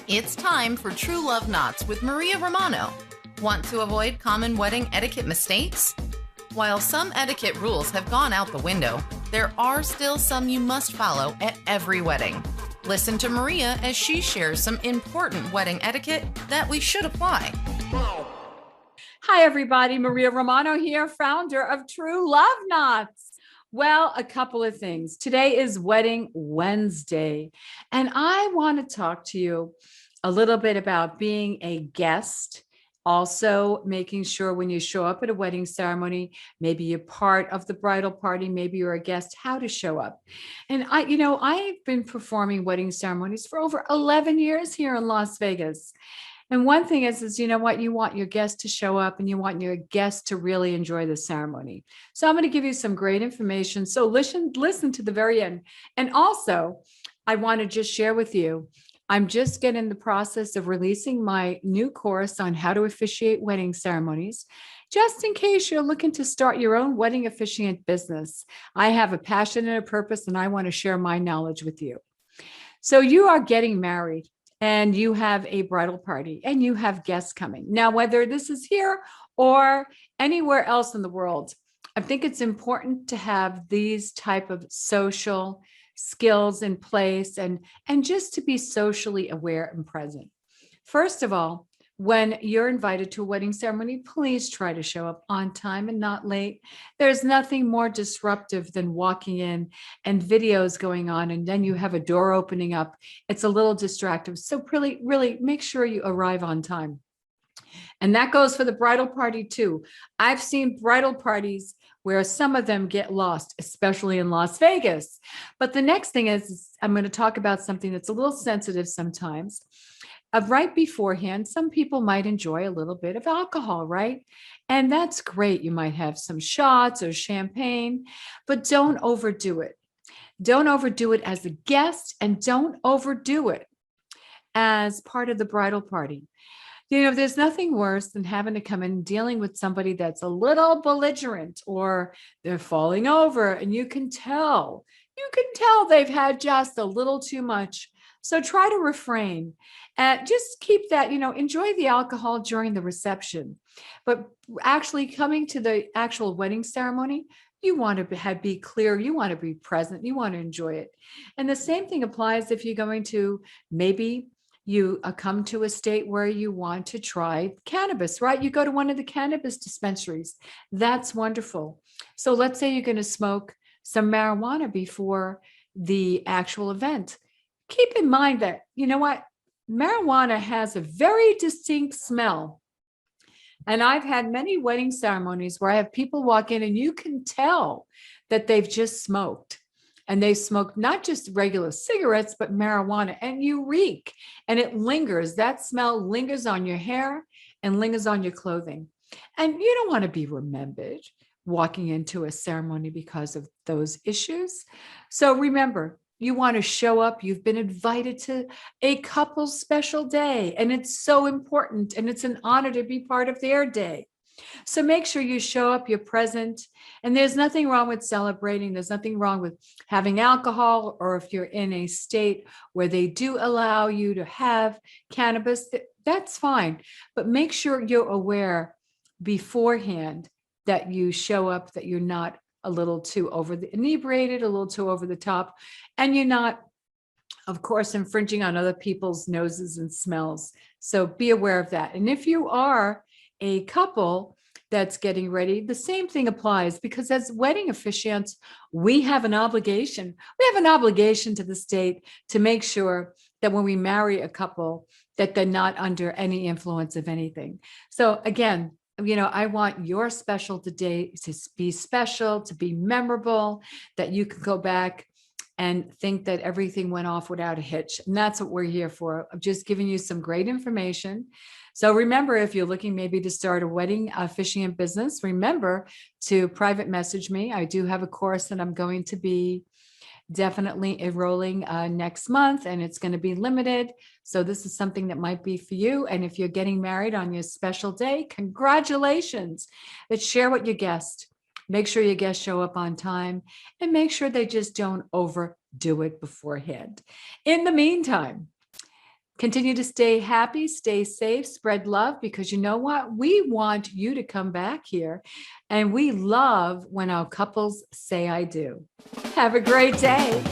It's time for True Love Knots with Maria Romano. Want to avoid common wedding etiquette mistakes? While some etiquette rules have gone out the window, there are still some you must follow at every wedding. Listen to Maria as she shares some important wedding etiquette that we should apply. Hi, everybody. Maria Romano here, founder of True Love Knots. Well, a couple of things. Today is Wedding Wednesday, and I want to talk to you a little bit about being a guest. Also, making sure when you show up at a wedding ceremony, maybe you're part of the bridal party, maybe you're a guest, how to show up. And I've been performing wedding ceremonies for over 11 years here in Las Vegas. And one thing is, you know what? You want your guests to show up and you want your guests to really enjoy the ceremony. So I'm going to give you some great information. So listen to the very end. And also, I want to just share with you, I'm just getting the process of releasing my new course on how to officiate wedding ceremonies, just in case you're looking to start your own wedding officiant business. I have a passion and a purpose, and I want to share my knowledge with you. So you are getting married, and you have a bridal party and you have guests coming. Now, whether this is here or anywhere else in the world, I think it's important to have these type of social skills in place and just to be socially aware and present. First of all, when you're invited to a wedding ceremony, please try to show up on time and not late. There's nothing more disruptive than walking in and videos going on, and then you have a door opening up. It's a little distractive. So really make sure you arrive on time. And that goes for the bridal party too. I've seen bridal parties where some of them get lost, especially in Las Vegas. But the next thing is I'm going to talk about something that's a little sensitive sometimes. Right beforehand, some people might enjoy a little bit of alcohol, right? And that's great. You might have some shots or champagne, but don't overdo it. Don't overdo it as a guest, and don't overdo it as part of the bridal party. You know, there's nothing worse than having to come in dealing with somebody that's a little belligerent or they're falling over, and you can tell they've had just a little too much. So try to refrain and just keep that, enjoy the alcohol during the reception. But actually coming to the actual wedding ceremony, you want to be clear, you want to be present, you want to enjoy it. And the same thing applies if you're going to maybe you come to a state where you want to try cannabis, right? You go to one of the cannabis dispensaries. That's wonderful. So let's say you're going to smoke some marijuana before the actual event. Keep in mind that, you know what? Marijuana has a very distinct smell. And I've had many wedding ceremonies where I have people walk in and you can tell that they've just smoked. And they smoke not just regular cigarettes, but marijuana, and you reek, and it lingers. That smell lingers on your hair and lingers on your clothing. And you don't want to be remembered walking into a ceremony because of those issues. So remember, you want to show up. You've been invited to a couple's special day, and it's so important, and it's an honor to be part of their day. So make sure you show up, you're present, and there's nothing wrong with celebrating. There's nothing wrong with having alcohol, or if you're in a state where they do allow you to have cannabis, that's fine. But make sure you're aware beforehand that you show up, that you're not a little too inebriated, a little too over the top, and you're not, of course, infringing on other people's noses and smells. So be aware of that. And if you are a couple that's getting ready, the same thing applies, because as wedding officiants, we have an obligation. We have an obligation to the state to make sure that when we marry a couple, that they're not under any influence of anything. So again, I want your special today to be special, to be memorable, that you can go back and think that everything went off without a hitch. And that's what we're here for. I'm just giving you some great information. So remember, if you're looking maybe to start a wedding officiant business, remember to private message me. I do have a course that I'm going to be definitely enrolling next month, and it's going to be limited. So this is something that might be for you. And if you're getting married on your special day, congratulations. But share what your guests. Make sure your guests show up on time, and make sure they just don't overdo it beforehand. In the meantime, Continue to stay happy, stay safe, spread love, because you know what? We want you to come back here. And we love when our couples say, I do. Have a great day.